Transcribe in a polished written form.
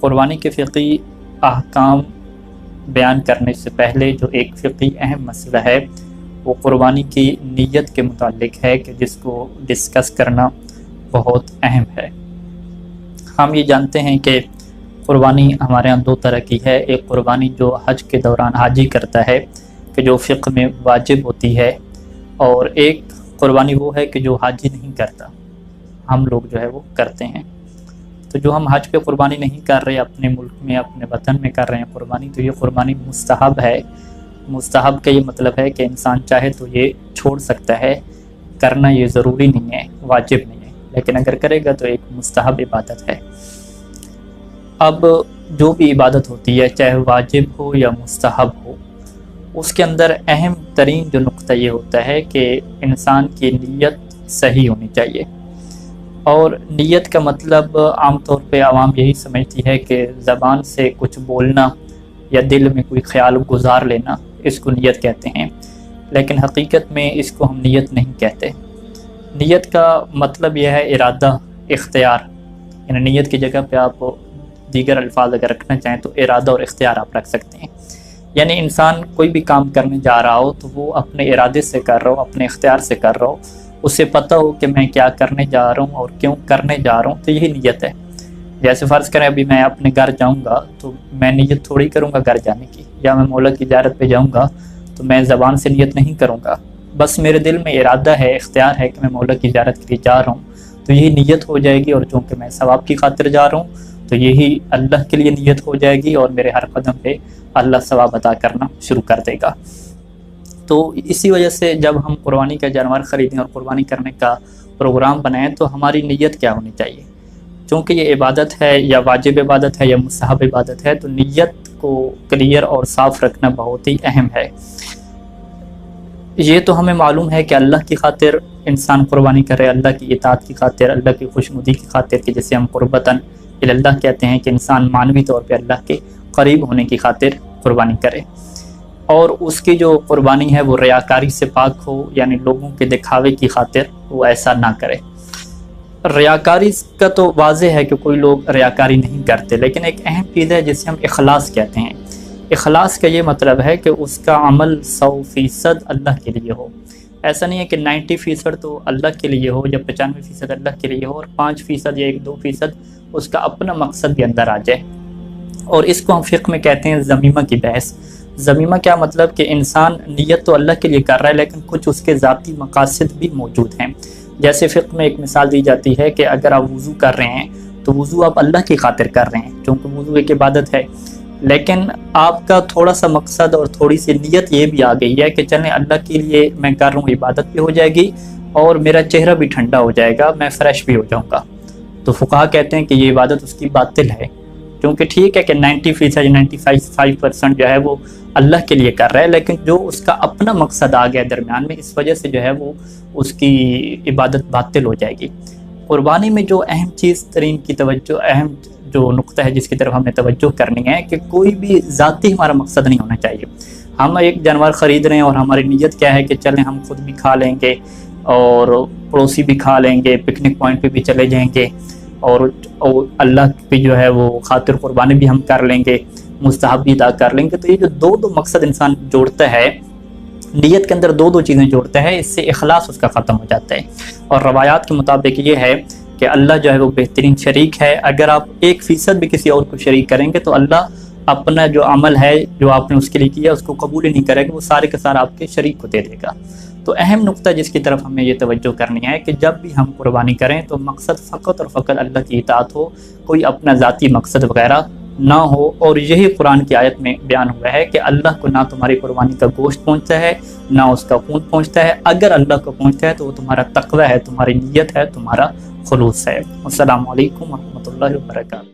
قربانی کے فقہی احکام بیان کرنے سے پہلے جو ایک فقہی اہم مسئلہ ہے وہ قربانی کی نیت کے متعلق ہے کہ جس کو ڈسکس کرنا بہت اہم ہے۔ ہم یہ جانتے ہیں کہ قربانی ہمارے ہاں دو طرح کی ہے، ایک قربانی جو حج کے دوران حاجی کرتا ہے کہ جو فقہ میں واجب ہوتی ہے، اور ایک قربانی وہ ہے کہ جو حاجی نہیں کرتا، ہم لوگ جو ہے وہ کرتے ہیں۔ تو جو ہم حج پہ قربانی نہیں کر رہے، اپنے ملک میں اپنے وطن میں کر رہے ہیں قربانی، تو یہ قربانی مستحب ہے۔ مستحب کا یہ مطلب ہے کہ انسان چاہے تو یہ چھوڑ سکتا ہے، کرنا یہ ضروری نہیں ہے، واجب نہیں ہے، لیکن اگر کرے گا تو ایک مستحب عبادت ہے۔ اب جو بھی عبادت ہوتی ہے چاہے واجب ہو یا مستحب ہو، اس کے اندر اہم ترین جو نقطہ یہ ہوتا ہے کہ انسان کی نیت صحیح ہونی چاہیے۔ اور نیت کا مطلب عام طور پہ عوام یہی سمجھتی ہے کہ زبان سے کچھ بولنا یا دل میں کوئی خیال گزار لینا، اس کو نیت کہتے ہیں، لیکن حقیقت میں اس کو ہم نیت نہیں کہتے۔ نیت کا مطلب یہ ہے ارادہ، اختیار، یعنی نیت کی جگہ پہ آپ دیگر الفاظ اگر رکھنا چاہیں تو ارادہ اور اختیار آپ رکھ سکتے ہیں۔ یعنی انسان کوئی بھی کام کرنے جا رہا ہو تو وہ اپنے ارادے سے کر رہا ہو، اپنے اختیار سے کر رہا ہو، اسے پتہ ہو کہ میں کیا کرنے جا رہا ہوں اور کیوں کرنے جا رہا ہوں، تو یہی نیت ہے۔ جیسے فرض کریں ابھی میں اپنے گھر جاؤں گا تو میں نیت تھوڑی کروں گا گھر جانے کی، یا میں مولا کی زیارت پہ جاؤں گا تو میں زبان سے نیت نہیں کروں گا، بس میرے دل میں ارادہ ہے، اختیار ہے کہ میں مولا کی زیارت کے لیے جا رہا ہوں، تو یہی نیت ہو جائے گی، اور چونکہ میں ثواب کی خاطر جا رہا ہوں تو یہی اللہ کے لیے نیت ہو جائے گی، اور میرے ہر قدم پہ اللہ ثواب عطا کرنا شروع کر دے گا۔ تو اسی وجہ سے جب ہم قربانی کا جانور خریدیں اور قربانی کرنے کا پروگرام بنائیں تو ہماری نیت کیا ہونی چاہیے؟ چونکہ یہ عبادت ہے، یا واجب عبادت ہے یا مستحب عبادت ہے، تو نیت کو کلیئر اور صاف رکھنا بہت ہی اہم ہے۔ یہ تو ہمیں معلوم ہے کہ اللہ کی خاطر انسان قربانی کرے، اللہ کی اطاعت کی خاطر، اللہ کی خوشنودی کی خاطر، کہ جسے ہم قربتاً اللہ کہتے ہیں کہ انسان معنوی طور پہ اللہ کے قریب ہونے کی خاطر قربانی کرے، اور اس کی جو قربانی ہے وہ ریاکاری سے پاک ہو، یعنی لوگوں کے دکھاوے کی خاطر وہ ایسا نہ کرے۔ ریاکاری کا تو واضح ہے کہ کوئی لوگ ریاکاری نہیں کرتے، لیکن ایک اہم چیز ہے جسے ہم اخلاص کہتے ہیں۔ اخلاص کا یہ مطلب ہے کہ اس کا عمل 100% اللہ کے لیے ہو۔ ایسا نہیں ہے کہ 90% تو اللہ کے لیے ہو، یا 95% اللہ کے لیے ہو، اور 5% یا 1-2% اس کا اپنا مقصد بھی اندر آ جائے۔ اور اس کو ہم فقہ میں کہتے ہیں ذمیمہ کی بحث۔ ذمیمہ کیا مطلب کہ انسان نیت تو اللہ کے لیے کر رہا ہے لیکن کچھ اس کے ذاتی مقاصد بھی موجود ہیں۔ جیسے فقہ میں ایک مثال دی جاتی ہے کہ اگر آپ وضو کر رہے ہیں تو وضو آپ اللہ کی خاطر کر رہے ہیں، چونکہ وضو ایک عبادت ہے، لیکن آپ کا تھوڑا سا مقصد اور تھوڑی سی نیت یہ بھی آ گئی ہے کہ چلیں اللہ کے لیے میں کر رہا ہوں، عبادت بھی ہو جائے گی اور میرا چہرہ بھی ٹھنڈا ہو جائے گا، میں فریش بھی ہو جاؤں گا۔ تو فقہا کہتے ہیں کہ یہ عبادت اس کی باطل ہے، کیونکہ ٹھیک ہے کہ 90% یا 95% جو ہے وہ اللہ کے لیے کر رہا ہے، لیکن جو اس کا اپنا مقصد آ گیا درمیان میں، اس وجہ سے جو ہے وہ اس کی عبادت باطل ہو جائے گی۔ قربانی میں جو اہم چیز ترین کی توجہ، اہم جو نقطہ ہے جس کی طرف ہمیں توجہ کرنی ہے کہ کوئی بھی ذاتی ہمارا مقصد نہیں ہونا چاہیے۔ ہم ایک جانور خرید رہے ہیں اور ہماری نیت کیا ہے کہ چلیں ہم خود بھی کھا لیں گے اور پڑوسی بھی کھا لیں گے، پکنک پوائنٹ پہ بھی چلے جائیں گے، اور اللہ پہ جو ہے وہ خاطر قربانی بھی ہم کر لیں گے، مستحب بھی ادا کر لیں گے۔ تو یہ جو دو مقصد انسان جوڑتا ہے، نیت کے اندر دو چیزیں جوڑتا ہے، اس سے اخلاص اس کا ختم ہو جاتا ہے۔ اور روایات کے مطابق یہ ہے کہ اللہ جو ہے وہ بہترین شریک ہے۔ اگر آپ 1% بھی کسی اور کو شریک کریں گے تو اللہ اپنا جو عمل ہے جو آپ نے اس کے لیے کیا اس کو قبول ہی نہیں کرے گا، وہ سارے کے سارا آپ کے شریک کو دے دے گا۔ تو اہم نقطہ جس کی طرف ہمیں یہ توجہ کرنی ہے کہ جب بھی ہم قربانی کریں تو مقصد فقط اور فقط اللہ کی اطاعت ہو، کوئی اپنا ذاتی مقصد وغیرہ نہ ہو۔ اور یہی قرآن کی آیت میں بیان ہوا ہے کہ اللہ کو نہ تمہاری قربانی کا گوشت پہنچتا ہے نہ اس کا خون پہنچتا ہے، اگر اللہ کو پہنچتا ہے تو وہ تمہارا تقوی ہے، تمہاری نیت ہے، تمہارا خلوص ہے۔ السلام علیکم ورحمۃ اللہ وبرکاتہ۔